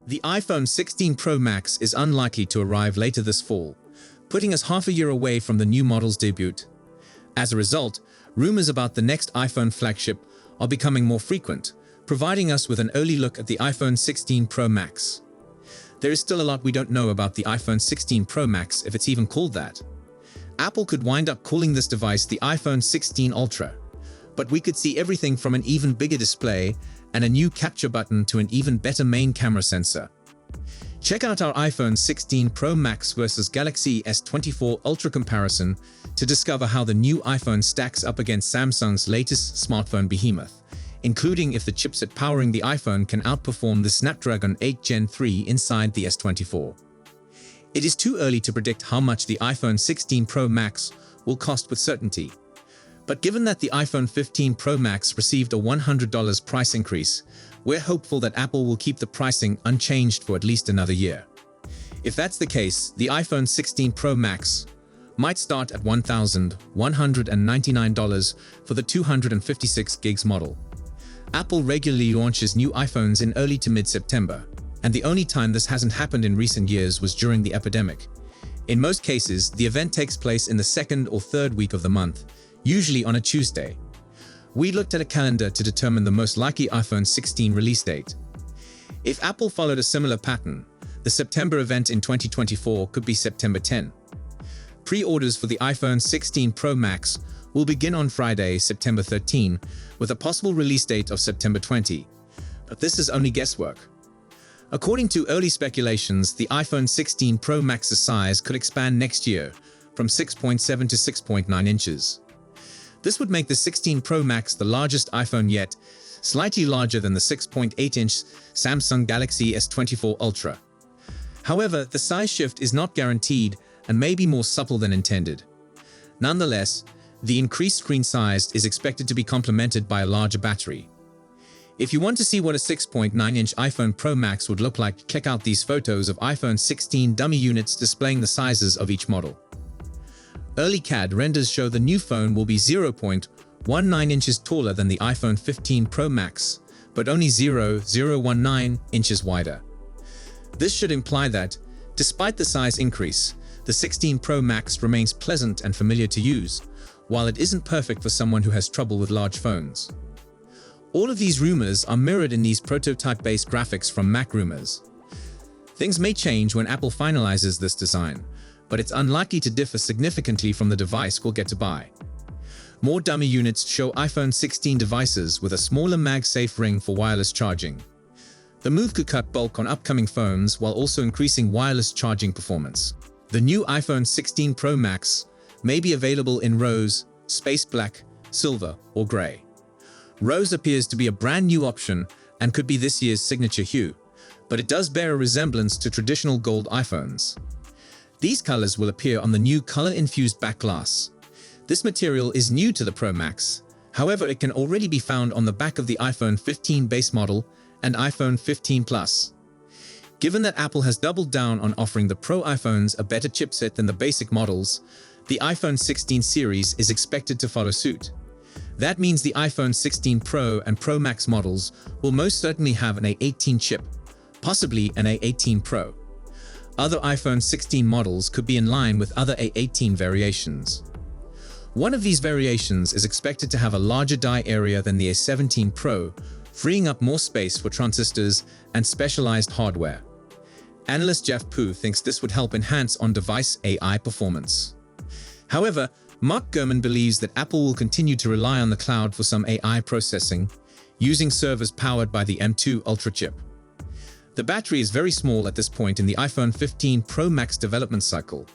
The iPhone 16 Pro Max is unlikely to arrive later this fall, putting us half a year away from the new model's debut. As a result, rumors about the next iPhone flagship are becoming more frequent, providing us with an early look at the iPhone 16 Pro Max. There is still a lot we don't know about the iPhone 16 Pro Max, if it's even called that. Apple could wind up calling this device the iPhone 16 Ultra, but we could see everything from an even bigger display and a new capture button to an even better main camera sensor. Check out our iPhone 16 Pro Max versus Galaxy S24 Ultra comparison to discover how the new iPhone stacks up against Samsung's latest smartphone behemoth, including if the chipset powering the iPhone can outperform the Snapdragon 8 Gen 3 inside the S24. It is too early to predict how much the iPhone 16 Pro Max will cost with certainty. But given that the iPhone 15 Pro Max received a $100 price increase, we're hopeful that Apple will keep the pricing unchanged for at least another year. If that's the case, the iPhone 16 Pro Max might start at $1,199 for the 256 gigs model. Apple regularly launches new iPhones in early to mid-September, and the only time this hasn't happened in recent years was during the epidemic. In most cases, the event takes place in the second or third week of the month, usually on a Tuesday. We looked at a calendar to determine the most likely iPhone 16 release date. If Apple followed a similar pattern, the September event in 2024 could be September 10. Pre-orders for the iPhone 16 Pro Max will begin on Friday, September 13, with a possible release date of September 20. But this is only guesswork. According to early speculations, the iPhone 16 Pro Max's size could expand next year from 6.7 to 6.9 inches. This would make the 16 Pro Max the largest iPhone yet, slightly larger than the 6.8-inch Samsung Galaxy S24 Ultra. However, the size shift is not guaranteed and may be more subtle than intended. Nonetheless, the increased screen size is expected to be complemented by a larger battery. If you want to see what a 6.9-inch iPhone Pro Max would look like, check out these photos of iPhone 16 dummy units displaying the sizes of each model. Early CAD renders show the new phone will be 0.19 inches taller than the iPhone 15 Pro Max, but only 0.019 inches wider. This should imply that, despite the size increase, the 16 Pro Max remains pleasant and familiar to use, while it isn't perfect for someone who has trouble with large phones. All of these rumors are mirrored in these prototype-based graphics from Mac Rumors. Things may change when Apple finalizes this design, but it's unlikely to differ significantly from the device we'll get to buy. More dummy units show iPhone 16 devices with a smaller MagSafe ring for wireless charging. The move could cut bulk on upcoming phones while also increasing wireless charging performance. The new iPhone 16 Pro Max may be available in rose, space black, silver, or gray. Rose appears to be a brand new option and could be this year's signature hue, but it does bear a resemblance to traditional gold iPhones. These colors will appear on the new color-infused back glass. This material is new to the Pro Max, however it can already be found on the back of the iPhone 15 base model and iPhone 15 Plus. Given that Apple has doubled down on offering the Pro iPhones a better chipset than the basic models, the iPhone 16 series is expected to follow suit. That means the iPhone 16 Pro and Pro Max models will most certainly have an A18 chip, possibly an A18 Pro. Other iPhone 16 models could be in line with other A18 variations. One of these variations is expected to have a larger die area than the A17 Pro, freeing up more space for transistors and specialized hardware. Analyst Jeff Pu thinks this would help enhance on-device AI performance. However, Mark Gurman believes that Apple will continue to rely on the cloud for some AI processing, using servers powered by the M2 Ultra chip. The battery is very small at this point in the iPhone 15 Pro Max development cycle,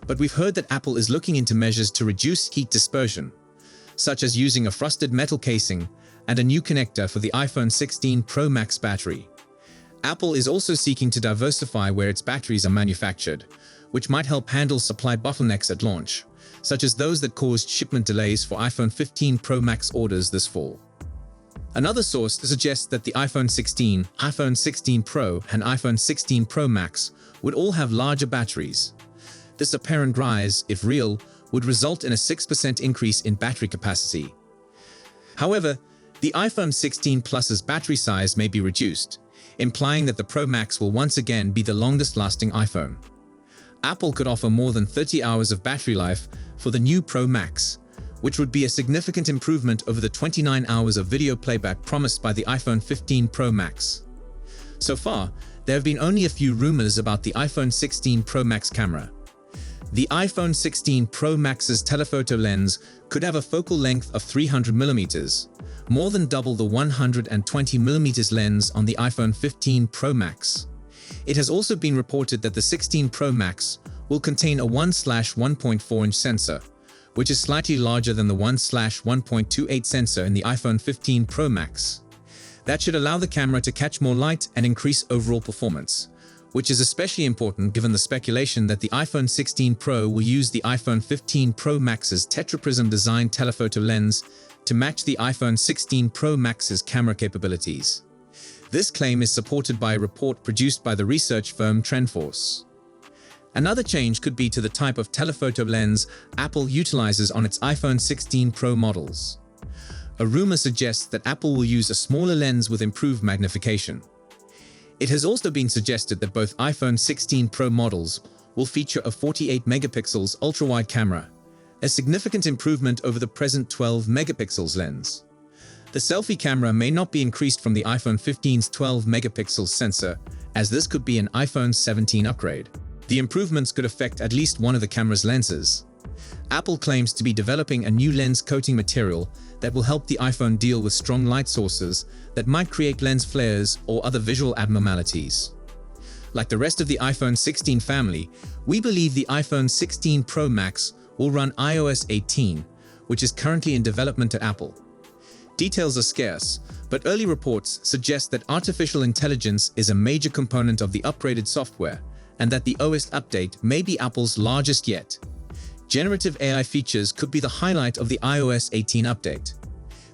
but we've heard that Apple is looking into measures to reduce heat dispersion, such as using a frosted metal casing and a new connector for the iPhone 16 Pro Max battery. Apple is also seeking to diversify where its batteries are manufactured, which might help handle supply bottlenecks at launch, such as those that caused shipment delays for iPhone 15 Pro Max orders this fall. Another source suggests that the iPhone 16, iPhone 16 Pro, and iPhone 16 Pro Max would all have larger batteries. This apparent rise, if real, would result in a 6% increase in battery capacity. However, the iPhone 16 Plus's battery size may be reduced. implying that the Pro Max will once again be the longest-lasting iPhone. Apple could offer more than 30 hours of battery life for the new Pro Max, which would be a significant improvement over the 29 hours of video playback promised by the iPhone 15 Pro Max. So far, there have been only a few rumors about the iPhone 16 Pro Max camera. The iPhone 16 Pro Max's telephoto lens could have a focal length of 300mm, more than double the 120mm lens on the iPhone 15 Pro Max. It has also been reported that the 16 Pro Max will contain a 1/1.4-inch sensor, which is slightly larger than the 1/1.28 sensor in the iPhone 15 Pro Max. That should allow the camera to catch more light and increase overall performance, which is especially important given the speculation that the iPhone 16 Pro will use the iPhone 15 Pro Max's tetraprism design telephoto lens to match the iPhone 16 Pro Max's camera capabilities. This claim is supported by a report produced by the research firm TrendForce. Another change could be to the type of telephoto lens Apple utilizes on its iPhone 16 Pro models. A rumor suggests that Apple will use a smaller lens with improved magnification. It has also been suggested that both iPhone 16 Pro models will feature a 48-megapixels ultra-wide camera, a significant improvement over the present 12-megapixels lens. The selfie camera may not be increased from the iPhone 15's 12-megapixel sensor, as this could be an iPhone 17 upgrade. The improvements could affect at least one of the camera's lenses. Apple claims to be developing a new lens coating material that will help the iPhone deal with strong light sources that might create lens flares or other visual abnormalities. Like the rest of the iPhone 16 family, we believe the iPhone 16 Pro Max will run iOS 18, which is currently in development at Apple. Details are scarce, but early reports suggest that artificial intelligence is a major component of the upgraded software, and that the OS update may be Apple's largest yet. Generative AI features could be the highlight of the iOS 18 update.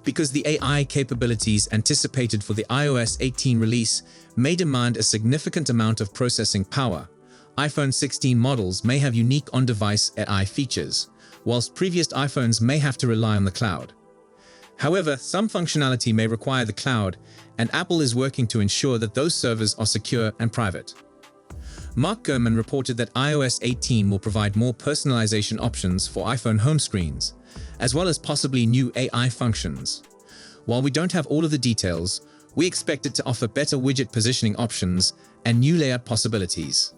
Because the AI capabilities anticipated for the iOS 18 release may demand a significant amount of processing power, iPhone 16 models may have unique on-device AI features, whilst previous iPhones may have to rely on the cloud. However, some functionality may require the cloud, and Apple is working to ensure that those servers are secure and private. Mark Gurman reported that iOS 18 will provide more personalization options for iPhone home screens, as well as possibly new AI functions. While we don't have all of the details, we expect it to offer better widget positioning options and new layout possibilities.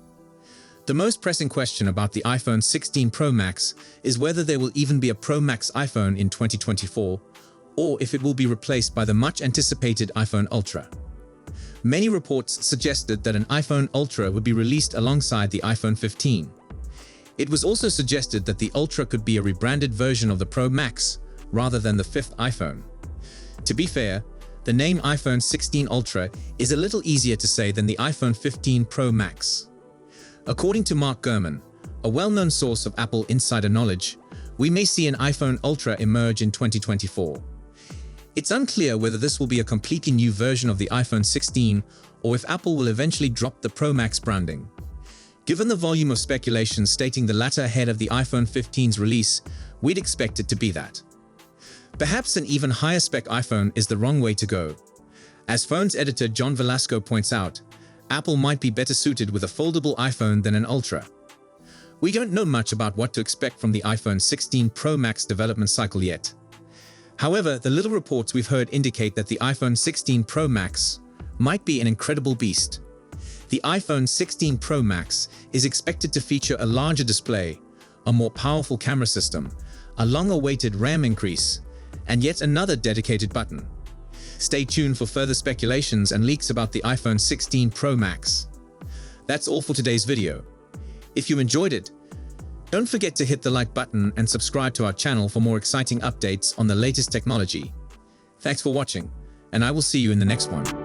The most pressing question about the iPhone 16 Pro Max is whether there will even be a Pro Max iPhone in 2024, or if it will be replaced by the much-anticipated iPhone Ultra. Many reports suggested that an iPhone Ultra would be released alongside the iPhone 15. It was also suggested that the Ultra could be a rebranded version of the Pro Max, rather than the fifth iPhone. To be fair, the name iPhone 16 Ultra is a little easier to say than the iPhone 15 Pro Max. According to Mark Gurman, a well-known source of Apple insider knowledge, we may see an iPhone Ultra emerge in 2024. It's unclear whether this will be a completely new version of the iPhone 16 or if Apple will eventually drop the Pro Max branding. Given the volume of speculation stating the latter ahead of the iPhone 15's release, we'd expect it to be that. Perhaps an even higher spec iPhone is the wrong way to go. As Phones editor John Velasco points out, Apple might be better suited with a foldable iPhone than an Ultra. We don't know much about what to expect from the iPhone 16 Pro Max development cycle yet. However, the little reports we've heard indicate that the iPhone 16 Pro Max might be an incredible beast. The iPhone 16 Pro Max is expected to feature a larger display, a more powerful camera system, a long-awaited RAM increase, and yet another dedicated button. Stay tuned for further speculations and leaks about the iPhone 16 Pro Max. That's all for today's video. If you enjoyed it, don't forget to hit the like button and subscribe to our channel for more exciting updates on the latest technology. Thanks for watching, and I will see you in the next one.